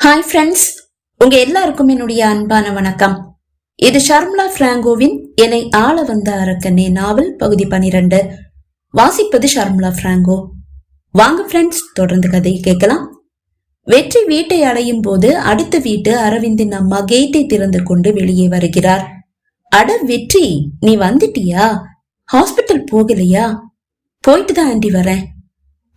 Hi friends, உங்க எல்லாருக்கும் என்னுடைய அன்பான வணக்கம். இது ஷர்மிளா பிராங்கோவின் என்னை ஆள வந்த அரக்கனே நாவல் பகுதி 12. வாசிப்பது ஷர்மிளா பிராங்கோ. வாங்க ஃப்ரெண்ட்ஸ், தொடர்ந்து கதையை கேட்கலாம். வெற்றி வீட்டை அடையும் போது அடுத்த வீட்டு அரவிந்தின் அம்மா கேட்டை திறந்து கொண்டு வெளியே வருகிறார். அட வெற்றி, நீ வந்துட்டியா? ஹாஸ்பிட்டல் போகலையா? போயிட்டு தான் ஆண்டி வரேன்.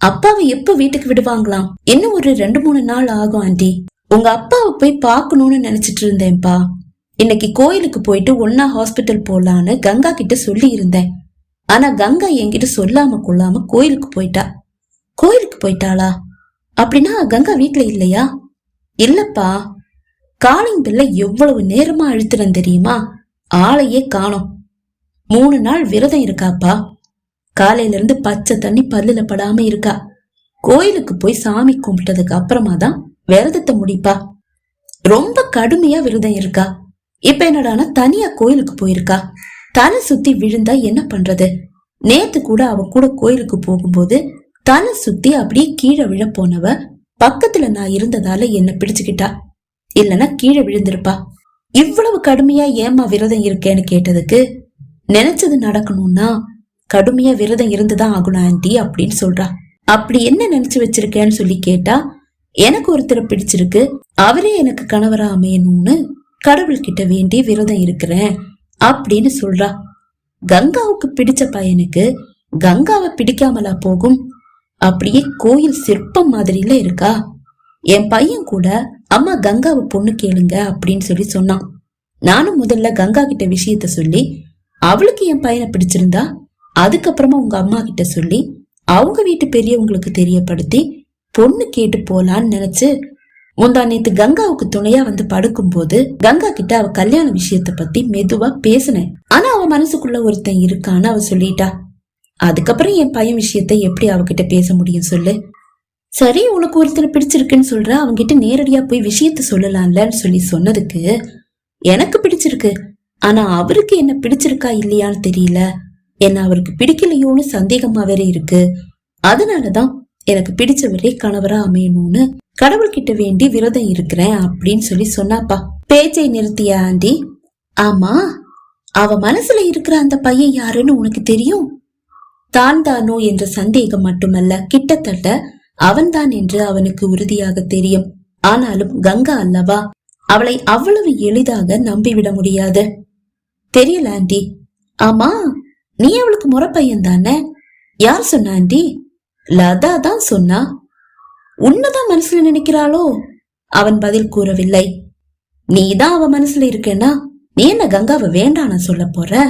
அப்பாவை எப்ப வீட்டுக்கு விடுவாங்களாம்? இன்னும் ஒரு 2-3 நாள் ஆகும் ஆண்டி. உங்க அப்பாவை போய் பாக்கணும்னு நினைச்சிட்டு இருந்தேன்பா. இன்னைக்கு கோயிலுக்கு போயிட்டு ஒன்னா ஹாஸ்பிட்டல் போலான்னு கங்கா கிட்ட சொல்லி இருந்தேன். ஆனா கங்கா என்கிட்ட சொல்லாம கொள்ளாம கோயிலுக்கு போயிட்டா. கோயிலுக்கு போயிட்டாளா? அப்படின்னா கங்கா வீட்டுல இல்லையா? இல்லப்பா, காலிங் பெல்ல எவ்வளவு நேரமா அழுத்துறேன் தெரியுமா? ஆளையே காணோம். 3 நாள் விரதம் இருக்காப்பா. காலையில இருந்து பச்சை தண்ணி பல்லுல படாம இருக்கா. கோயிலுக்கு போய் சாமி கும்பிட்டதுக்கு அப்புறமா தான் விரதத்தை முடிப்பா. ரொம்ப கடுமையா விரதம் இருக்கா. இப்ப என்னடானா தனியா கோயிலுக்கு போயிருக்கா. தலை சுத்தி விழுந்தா என்ன பண்றது? நேத்து கூட அவ கூட கோயிலுக்கு போகும்போது தலை சுத்தி அப்படியே கீழே விழ போனவ பக்கத்துல நான் இருந்ததால என்ன பிடிச்சுக்கிட்டா. இல்லனா கீழே விழுந்திருப்பா. இவ்வளவு கடுமையா ஏமா விரதம் இருக்கேன்னு கேட்டதுக்கு, நினைச்சது நடக்கணும்னா கடுமையா விரதம் இருந்துதான் ஆகணும் ஆண்டி அப்படின்னு சொல்றா. அப்படி என்ன நினைச்சு வச்சிருக்கேன்னு சொல்லி கேட்டா, எனக்கு ஒருத்தரை பிடிச்சிருக்கு, அவரே எனக்கு கணவரா அமையணும்னு கடவுள்கிட்ட வேண்டி விரதம் இருக்கிறேன் அப்படின்னு சொல்றா. கங்காவுக்கு பிடிச்ச பையனுக்கு கங்காவை பிடிக்காமலா போகும்? அப்படியே கோயில் சிற்பம் மாதிரில இருக்கா. என் பையன் கூட அம்மா கங்காவை பொண்ணு கேளுங்க அப்படின்னு சொல்லி சொன்னான். நானும் முதல்ல கங்கா கிட்ட விஷயத்த சொல்லி அவளுக்கு என் பையனை பிடிச்சிருந்தா அதுக்கப்புறமா உங்க அம்மா கிட்ட சொல்லி அவங்க வீட்டு பெரியவங்களுக்கு தெரியப்படுத்தி பொண்ணு கேட்டு போலான்னு நினைச்சு முந்தா நேத்து கங்காவுக்கு துணையா வந்து படுக்கும் போது கங்கா கிட்ட அவ கல்யாண விஷயத்த பத்தி மெதுவா பேசினேன். ஆனா அவ மனசுக்குள்ள ஒருத்தன் இருக்கான்னு அவ சொல்லிட்டா. அதுக்கப்புறம் என் பையன் விஷயத்த எப்படி அவகிட்ட பேச முடியும் சொல்லு? சரி, உனக்கு ஒருத்தர் பிடிச்சிருக்குன்னு சொல்ற, அவங்கிட்ட நேரடியா போய் விஷயத்த சொல்லலாம்லன்னு சொல்லி சொன்னதுக்கு, எனக்கு பிடிச்சிருக்கு, ஆனா அவருக்கு என்ன பிடிச்சிருக்கா இல்லையான்னு தெரியல, என்ன அவருக்கு பிடிக்கலையோன்னு சந்தேகமா வேற இருக்கு. அதனாலதான் எனக்கு பிடிச்சவரே கணவரா அமையணும்னு கடவுள்கிட்ட வேண்டி விரதம் இருக்கிறேன் அப்படின்னு சொல்லி சொன்னாப்பா. பேச்சை நிறுத்திய ஆண்டி, ஆமா, அவ மனசுல இருக்கிற அந்த பையன் யாருன்னு உனக்கு தெரியும்? தான் தானோ என்ற சந்தேகம் மட்டுமல்ல, கிட்டத்தட்ட அவன்தான் என்று அவனுக்கு உறுதியாக தெரியும். ஆனாலும் கங்கா அல்லவா, அவளை அவ்வளவு எளிதாக நம்பிவிட முடியாது. தெரியல ஆண்டி. ஆமா, நீ அவளுக்கு முறை பையன் தானே? யார் சொன்ன ஆண்டி? லதா தான் சொன்னா. உன்னதான் மனசுல நினைக்கிறாளோ? அவன் பதில் கூறவில்லை. நீதான் அவ மனசுல இருக்கேன்னா நீ என்ன கங்காவை வேண்டான சொல்ல போற?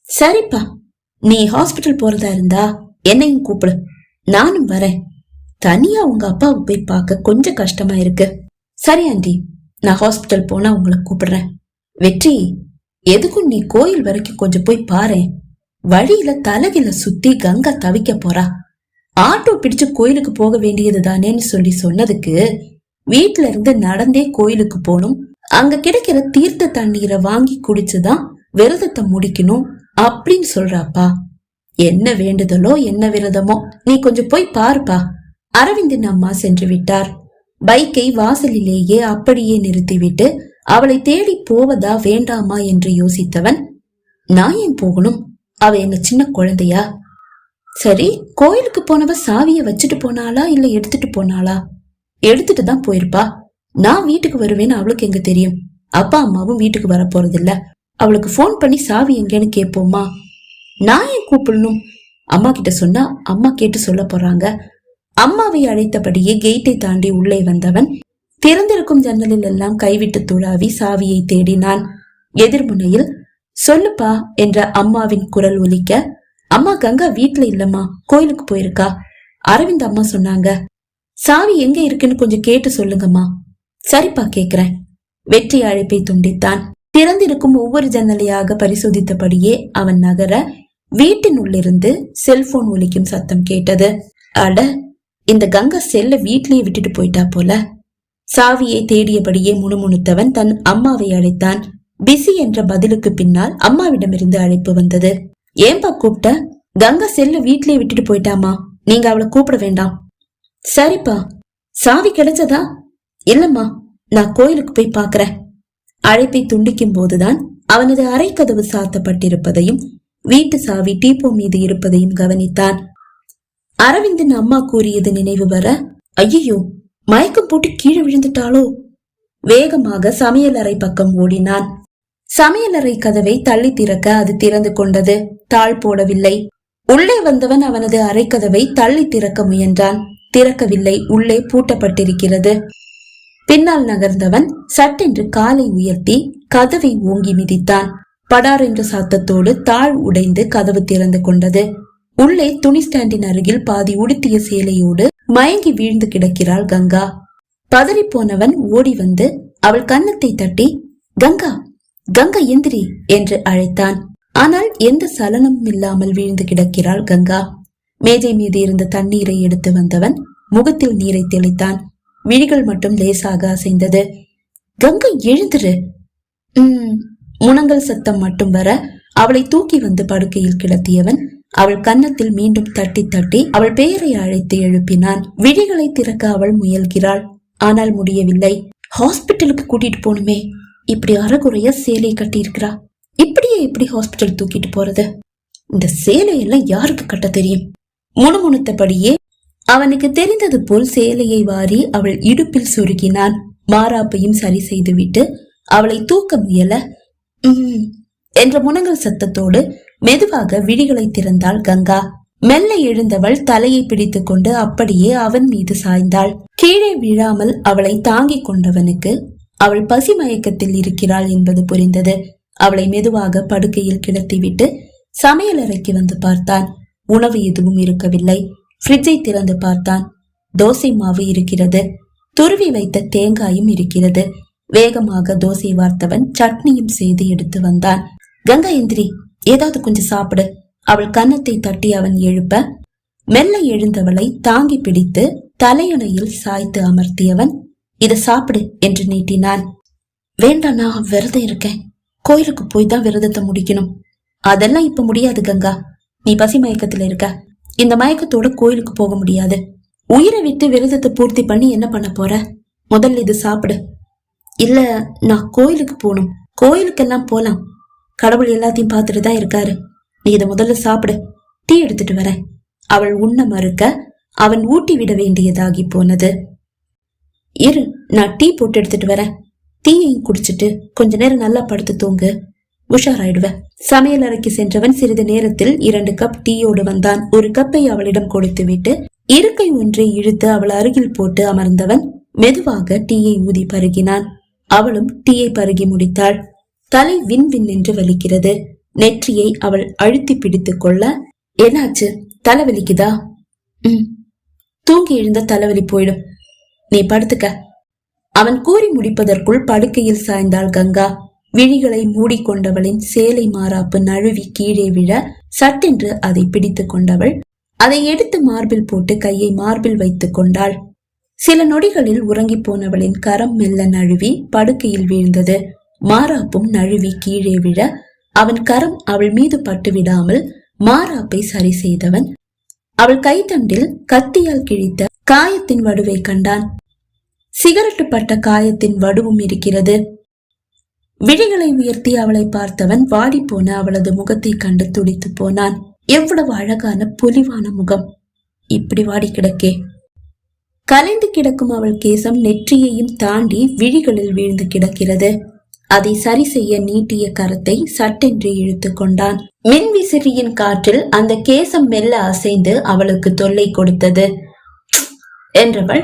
சரிப்பா, நீ ஹாஸ்பிட்டல் போறதா இருந்தா என்னையும் கூப்பிடு, நானும் வரேன். தனியா உங்க அப்பாவை போய் பார்க்க கொஞ்சம் கஷ்டமா இருக்கு. சரி ஆண்டி, நான் ஹாஸ்பிட்டல் போனா உங்களை கூப்பிடுறேன். வெற்றி, எதுக்கும் நீ கோயில் வரைக்கும் கொஞ்சம் போய் பாரு. வழியில தலைகில சுத்தி கங்கா தவிக்க போறா. ஆட்டோ பிடிச்சு கோயிலுக்கு போக வேண்டியது தானேன்னு சொல்லி சொன்னதுக்கு, வீட்டுல இருந்து நடந்தே கோயிலுக்கு போகணும், அங்க கிடைக்கிற தீர்த்த தண்ணீரை வாங்கி குடிச்சுதான் விரதத்தை முடிக்கணும் அப்படின்னு சொல்றாப்பா. என்ன வேண்டுதலோ என்ன விரதமோ, நீ கொஞ்சம் போய் பாருப்பா. அரவிந்தின் அம்மா சென்று விட்டார். பைக்கை வாசலிலேயே அப்படியே நிறுத்திவிட்டு அவளை தேடி போவதா வேண்டாமா என்று யோசித்தவன், நான் ஏன் போகணும்? அவ என்ன சின்ன குழந்தையா? சரி, கோயிலுக்கு போனவ சாவிய வச்சுட்டு போனாளா இல்ல எடுத்துட்டு போனாளா? எடுத்துட்டு தான் போயிருப்பா. நான் வீட்டுக்கு வருவேன்னு அவளுக்கு எங்க தெரியும்? அப்பா அம்மாவும் வீட்டுக்கு வர போறது இல்ல. அவளுக்கு போன் பண்ணி சாவி எங்கன்னு கேட்போமா? நான் ஏன் கூப்பிடணும்? அம்மா கிட்ட சொன்னா அம்மா கேட்டு சொல்ல போறாங்க. அம்மாவை அழைத்தபடியே கேட்டை தாண்டி உள்ளே வந்தவன் திறந்திருக்கும் ஜன்னலில் எல்லாம் கைவிட்டு துளாவி சாவியை தேடினான். எதிர்முனையில் சொல்லுப்பா என்ற அம்மாவின் குரல் ஒலிக்க, அம்மா கங்கா வீட்டுல இல்லம்மா, கோயிலுக்கு போயிருக்கா. அரவிந்த் அம்மா சொன்னாங்க. சாவி எங்க இருக்குன்னு கொஞ்சம் கேட்டு சொல்லுங்கம்மா. சரிப்பா, கேக்குறேன். வெற்றி அழைப்பை துண்டித்தான். திறந்திருக்கும் ஒவ்வொரு ஜன்னலையாக பரிசோதித்தபடியே அவன் நகர வீட்டின் உள்ளிருந்து செல்போன் ஒலிக்கும் சத்தம் கேட்டது. அட, இந்த கங்கா செல்ல வீட்லயே விட்டுட்டு போயிட்டா போல. சாவியை தேடியபடியே முணுமுணுத்தவன் தன் அம்மாவை அழைத்தான். பிஸி என்ற பதிலுக்கு பின்னால் அம்மாவிடமிருந்து அழைப்பு வந்தது. ஏன்பா கூப்பிட்ட? கங்கா செல்ல வீட்லயே விட்டுட்டு போயிட்டாமா, நீங்க அவளை கூப்பிட வேண்டாம். சரிப்பா, சாவி கிடைச்சதா? இல்லம்மா, நான் கோயிலுக்கு போய் பாக்குறேன். அழைப்பை துண்டிக்கும் போதுதான் அவனது அறை கதவு சாத்தப்பட்டிருப்பதையும் வீட்டு சாவி டீப்போ மீது இருப்பதையும் கவனித்தான். அரவிந்தின் அம்மா கூறியது நினைவு வர, ஐயோ, மயக்கம் போட்டு கீழே விழுந்துட்டாளோ? வேகமாக சமையலறை பக்கம் ஓடினான். சமையலறை கதவை தள்ளி திறக்க அது திறந்து கொண்டது. தாழ் போடவில்லை. உள்ளே வந்தவன் அவனது அறை கதவை தள்ளி திறக்க முயன்றான். திறக்கவில்லை. உள்ளே பூட்டப்பட்டிருக்கிறது. பின்னால் நகர்ந்தவன் சட்டென்று காலை உயர்த்தி கதவை ஓங்கி மிதித்தான். படார் என்ற சத்தத்தோடு தாழ் உடைந்து கதவு திறந்து கொண்டது. உள்ளே துணி ஸ்டாண்டின் அருகில் பாதி உடுத்திய சேலையோடு மயங்கி வீழ்ந்து கிடக்கிறாள் கங்கா. பதறி போனவன் ஓடி வந்து அவள் கன்னத்தை தட்டி, கங்கா, கங்கா எந்திரி என்று அழைத்தான். ஆனால் எந்த சலனமும் இல்லாமல் வீழ்ந்து கிடக்கிறாள் கங்கா. மேஜை மீது இருந்த தண்ணீரை எடுத்து வந்தவன் முகத்தில் நீரை தெளித்தான். விழிகள் மட்டும் லேசாக அசைந்தது. கங்கா எழுந்துரு. முனங்கல் சத்தம் மட்டும் வர அவளை தூக்கி வந்து படுக்கையில் கிடத்தியவன் அவள் கன்னத்தில் மீண்டும் தட்டி தட்டி அவள் பெயரை அழைத்து எழுப்பினான். விழிகளை திறக்க அவள் முயல்கிறாள். ஆனால் முடியவில்லை. ஹாஸ்பிட்டலுக்கு கூட்டிட்டு போகணுமே, இப்படி அறகுறையா சேலை கட்டி இருக்கிறா. இப்படியே எப்படி ஹாஸ்பிட்டல் தூக்கிட்டு போறது? இந்த சேலையெல்லாம் யாருக்கு கட்ட தெரியும்? முணுமுணுத்தபடியே அவனுக்கு தெரிந்தது போல் சேலையை வாரி அவள் இடுப்பில் சுருக்கினான். மாராப்பையும் சரி செய்து விட்டு அவளை தூக்க முயல என்ற முனங்கல் சத்தத்தோடு மெதுவாக விழிகளை திறந்தாள் கங்கா. மெல்ல எழுந்தவள் தலையை பிடித்துக் கொண்டு அப்படியே அவன் மீது சாய்ந்தாள். கீழே விழாமல் அவளை தாங்கிக் கொண்டவனுக்கு அவள் பசி மயக்கத்தில் இருக்கிறாள் என்பது புரிந்தது. அவளை மெதுவாக படுக்கையில் கிடத்திவிட்டு சமையலறைக்கு வந்து பார்த்தான். உணவு எதுவும் இருக்கவில்லை. ஃப்ரிட்ஜை திறந்து பார்த்தான். தோசை மாவு இருக்கிறது. துருவி வைத்த தேங்காயும் இருக்கிறது. வேகமாக தோசை வார்த்தவன் சட்னியும் செய்து எடுத்து வந்தான். கங்கா எந்திரி, ஏதாவது கொஞ்சம் சாப்பிடு. அவள் கன்னத்தை தட்டி அவன் எழுப்ப மெல்ல எழுந்தவளை தாங்கி பிடித்து தலையணையில் சாய்த்து அமர்த்தியவன், இத சாப்பிடு என்று நீட்டினான். வேண்டாம், நான் விரதம் இருக்கேன். கோயிலுக்கு போய் தான் விரதத்தை முடிக்கணும். அதெல்லாம் இப்ப முடியாது கங்கா. நீ பசி மயக்கத்துல இருக்க. இந்த மயக்கத்தோட கோயிலுக்கு போக முடியாது. உயிரை விட்டு விரதத்தை பூர்த்தி பண்ணி என்ன பண்ண போற? முதல்ல இது சாப்பிடு. இல்ல, நான் கோயிலுக்கு போகணும். கோயிலுக்கெல்லாம் போலாம். கடவுள் எல்லாத்தையும் பார்த்துட்டு தான் இருக்காரு. நீ இதை முதல்ல சாப்பிடு. டீ எடுத்துட்டு வர. அவள் உண்ண மறுக்க அவன் ஊட்டி விட வேண்டியதாகி போனது. இரு, நான் டீ போட்டு எடுத்துட்டு வரேன். டீயையும் குடிச்சிட்டு கொஞ்ச நேரம் நல்லா படுத்து தூங்கு, உஷாராயிடுவ. சமையல் அறைக்கு சென்றவன் சிறிது நேரத்தில் 2 கப் டீயோடு வந்தான். ஒரு கப்பை அவளிடம் கொடுத்து விட்டு இருக்கை ஒன்றை இழுத்து அவள் அருகில் போட்டு அமர்ந்தவன் மெதுவாக டீயை ஊதி பருகினான். அவளும் டீயை பருகி முடித்தாள். தலை வின் வின் என்று வலிக்கிறது. நெற்றியை அவள் அழுத்தி பிடித்துக் கொள்ள, என்னாச்சு, தலைவலிக்குதா? தூங்கி எழுந்த தலைவலி போயிடும், நீ படுத்துக்க. அவன் கூறி முடிப்பதற்குள் படுக்கையில் சாய்ந்தாள் கங்கா. விழிகளை மூடிக்கொண்டவளின் சேலை மாறாப்பு நழுவி கீழே விழ சட்டென்று அதை பிடித்துக் கொண்டவள் அதை எடுத்து மார்பில் போட்டு கையை மார்பில் வைத்துக் கொண்டாள். சில நொடிகளில் உறங்கி போனவளின் கரம் மெல்ல நழுவி படுக்கையில் வீழ்ந்தது. மாறாப்பும் நழுவி கீழே விழ அவன் கரம் அவள் மீது பட்டு விடாமல் மாறாப்பை சரி செய்தவன் அவள் கைத்தண்டில் கத்தியால் கிழித்த காயத்தின் வடுவை கண்டான். சிகரெட்டு பட்ட காயத்தின் வடுவும் இருக்கிறது. விழிகளை உயர்த்தி அவளை பார்த்தவன் வாடி போன அவளது முகத்தை கண்டு துடித்து போனான். எவ்வளவு அழகான பொலிவான முகம், இப்படி வாடி கிடக்கே. கலைந்து கிடக்கும் அவள் கேசம் நெற்றியையும் தாண்டி விழிகளில் வீழ்ந்து கிடக்கிறது. அதை சரி செய்ய நீட்டிய கரத்தை சட்டென்று இழுத்து கொண்டான். மின்விசிறியின் காற்றில் அந்த கேசம் மெல்ல அசைந்து அவளுக்கு தொல்லை கொடுத்தது என்றவள்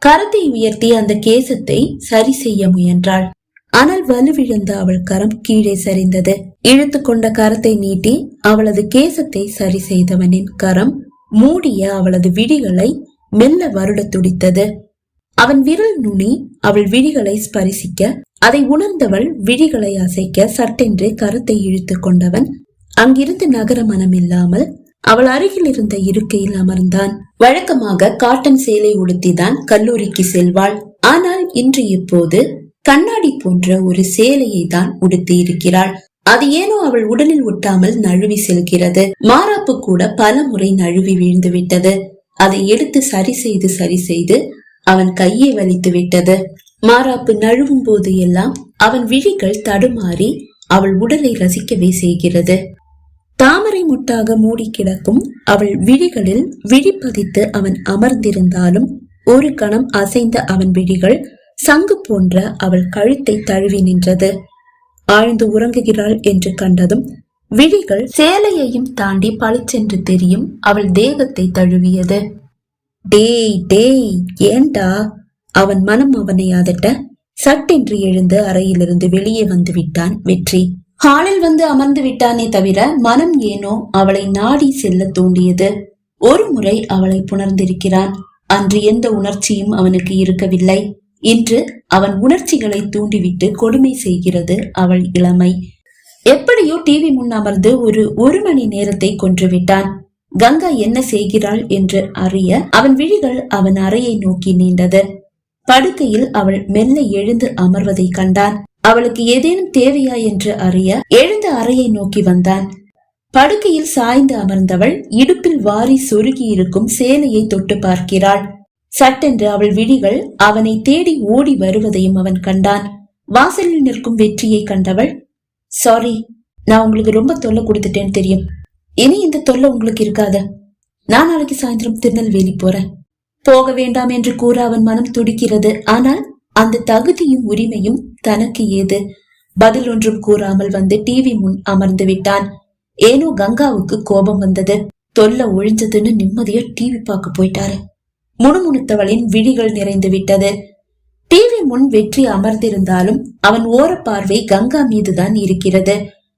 கரத்தை உயர்த்தி அந்த கேசத்தை சரி செய்ய முயன்றாள். ஆனால் வலுவிழந்த அவள் கரம் கீழே சரிந்தது. இழுத்து கொண்ட கரத்தை நீட்டி அவளது கேசத்தை சரி செய்தவனின் கரம் மூடிய அவளது விழிகளை மெல்ல வருட துடித்தது. அவன் விரல் நுனி அவள் விழிகளை ஸ்பரிசிக்க அதை உணர்ந்தவள் விழிகளை அசைக்க சட்டென்று கரத்தை இழுத்து கொண்டவன் அங்கிருந்து நகர மனமில்லாமல் அவள் அருகில் இருந்த இருக்கையில் அமர்ந்தான். வழக்கமாக காட்டன் சேலை உடுத்திதான் கல்லூரிக்கு செல்வாள். ஆனால் இன்று இப்போது கண்ணாடி போன்ற ஒரு சேலையை தான் உடுத்தி இருக்கிறாள். அது ஏனோ அவள் உடலில் ஒட்டாமல் நழுவி செல்கிறது. மாறாப்பு கூட பல முறை நழுவி வீழ்ந்து விட்டது. அதை எடுத்து சரி செய்து அவன் கையை வலித்து விட்டது. மாறாப்பு நழுவும் போது எல்லாம் அவன் விழிகள் தடுமாறி அவள் உடலை ரசிக்கவே செய்கிறது. தாமரை முட்டாக மூடி கிடக்கும் அவள் விழிகளில் விழிப்பதித்து அவன் அமர்ந்திருந்தாலும் ஒரு கணம் அசைந்த அவன் விழிகள் சங்கு போன்ற அவள் கழுத்தை தழுவி நின்றது. ஆழ்ந்து உறங்குகிறாள் என்று கண்டதும் விழிகள் சேலையையும் தாண்டி பளிச்சென்று தெரியும் அவள் தேகத்தை தழுவியது. டேய் டேய் ஏண்டா? அவன் மனம் அவனை அதட்ட சட்டென்று எழுந்து அறையிலிருந்து வெளியே வந்து விட்டான் வெற்றி. ஹாலில் வந்து அமர்ந்து விட்டானே தவிர மனம் ஏனோ அவளை நாடி செல்ல தூண்டியது. ஒரு முறை அவளை புணர்ந்திருக்கிறான். அன்று எந்த உணர்ச்சியும் அவனுக்கு இருக்கவில்லை. இன்று அவன் உணர்ச்சிகளை தூண்டிவிட்டு கொடுமை செய்கிறது அவள் இளமை. எப்படியோ டிவி முன் அமர்ந்து ஒரு மணி நேரத்தை கொன்றுவிட்டான். கங்கா என்ன செய்கிறாள் என்று அறிய அவன் விழிகள் அவன் அறையை நோக்கி நீண்டது. படுக்கையில் அவள் மெல்ல எழுந்து அமர்வதை கண்டான். அவளுக்கு ஏதேனும் தேவையா என்று அறிய எழுந்த அறையை நோக்கி வந்தான். படுக்கையில் சாய்ந்து அமர்ந்தவள் இடுப்பில் வாரி சொருகி இருக்கும் சேலையை தொட்டு பார்க்கிறாள். சட்டென்று அவள் விழிகள் அவனை தேடி ஓடி வருவதையும் அவன் கண்டான். வாசலில் நிற்கும் வெற்றியை கண்டவள், சாரி, நான் உங்களுக்கு ரொம்ப தொல்லை கொடுத்துட்டேன்னு தெரியும். இனி இந்த தொல்லை உங்களுக்கு இருக்காத. நான் நாளைக்கு சாயந்தரம் திருநெல்வேலி போறேன். போக வேண்டாம் என்று கூற அவன் மனம் துடிக்கிறது. ஆனால் அந்த தகுதியும் உரிமையும் தனக்கு ஏது? பதில் ஒன்றும் கூறாமல் வந்து டிவி முன் அமர்ந்து விட்டான். ஏனோ கங்காவுக்கு கோபம் வந்தது. தொல்லை ஒழிஞ்சதுன்னு நிம்மதியா டிவி பார்க்க போயிட்டாரு. முணுமுணுத்தவளின் விழிகள் நிறைந்து விட்டது. டிவி முன் வெற்றி அமர்ந்திருந்தாலும் அவன் ஓர பார்வை கங்கா மீதுதான் இருக்கிறது.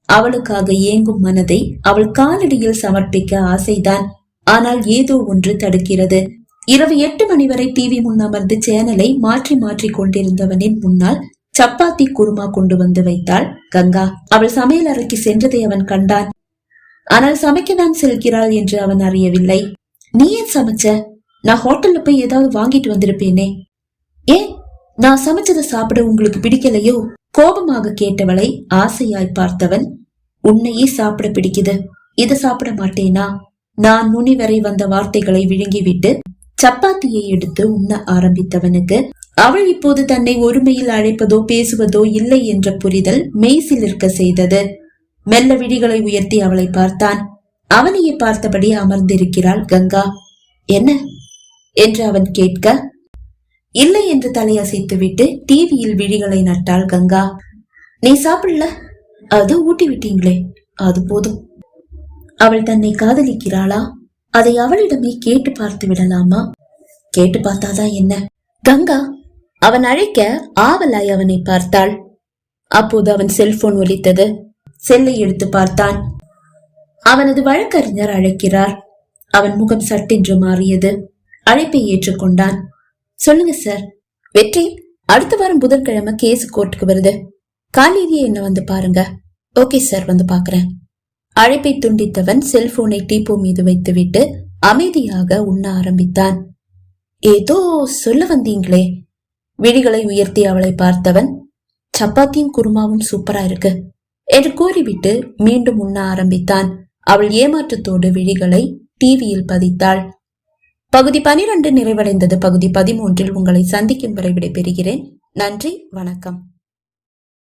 அவளுக்காக ஏங்கும் மனதை அவள் காலடியில் சமர்ப்பிக்க ஆசைதான். ஆனால் ஏதோ ஒன்று தடுக்கிறது. இரவு 8 மணி வரை டிவி முன் அமர்ந்து சேனலை மாற்றி மாற்றி கொண்டிருந்தவனின் முன்னால் சப்பாத்தி குருமா கொண்டு வந்து வைத்தாள் கங்கா. அவள் சமையல் அறைக்கு சென்றதை அவன் கண்டான். ஆனால் சமைக்கதான் செல்கிறாள் என்று அவன் அறியவில்லை. நீ ஏன் சமைச்ச? நான் ஹோட்டல்ல போய் ஏதாவது வாங்கிட்டு வந்திருப்பேனே. ஏன் நான் சமைச்சதை சாப்பிட உங்களுக்கு பிடிக்கலையோ? கோபமாக கேட்டவளை ஆசையாய் பார்த்தவன், உன்னையே சாப்பிட பிடிக்குது, இத சாப்பிட மாட்டேனா? நான் நுனி வரை வந்த வார்த்தைகளை விழுங்கிவிட்டு சப்பாத்தியை எடுத்து உண்ண ஆரம்பித்தவனுக்கு அவள் இப்போது தன்னை ஒருமையில் அழைப்பதோ பேசுவதோ இல்லை என்ற புரிதல் மெய்சிலிருக்க செய்தது. மெல்ல விழிகளை உயர்த்தி அவளை பார்த்தான். அவனையே பார்த்தபடி அமர்ந்திருக்கிறாள் கங்கா. என்ன என்று அவன் கேட்க, இல்லை என்று தலையசைத்து விட்டு டிவியில் விழிகளை நட்டாள் கங்கா. நீ சாப்பிடல? அது ஊட்டி விட்டீங்களே, அது போதும். அவள் தன்னை காதலிக்கிறாளா? அதை அவளிடமே கேட்டு பார்த்து விடலாமா? கேட்டு பார்த்தாதான் என்ன? கங்கா அவன் அழைக்க ஆவலாய் அவனை பார்த்தாள். அப்போது அவன் செல்போன் ஒலித்தது. செல்லை எடுத்து பார்த்தான். அவனது வழக்கறிஞர் அழைக்கிறார். அவன் முகம் சட்டென்று மாறியது. அழைப்பை ஏற்றுக்கொண்டான். சொல்லுங்க சார். வெற்றி, அடுத்த வாரம் புதன்கிழமை கேஸ் கோர்ட்டுக்கு வருது. காலையிலேயே என்ன வந்து பாருங்க. ஓகே சார், வந்து பாக்குறேன். அழைப்பை துண்டித்தவன் செல்போனை டீப்போ மீது வைத்துவிட்டு அமைதியாக உண்ண ஆரம்பித்தான். ஏதோ சொல்ல வந்தீங்களே? விழிகளை உயர்த்தி அவளை பார்த்தவன், சப்பாத்தியும் குருமாவும் சூப்பரா இருக்கு என்று கூறிவிட்டு மீண்டும் உண்ண ஆரம்பித்தான். அவள் ஏமாற்றத்தோடு விழிகளை டிவியில் பதித்தாள். பகுதி 12 நிறைவடைந்தது. பகுதி 13 உங்களை சந்திக்கும் வரை விடைபெறுகிறேன். நன்றி, வணக்கம்.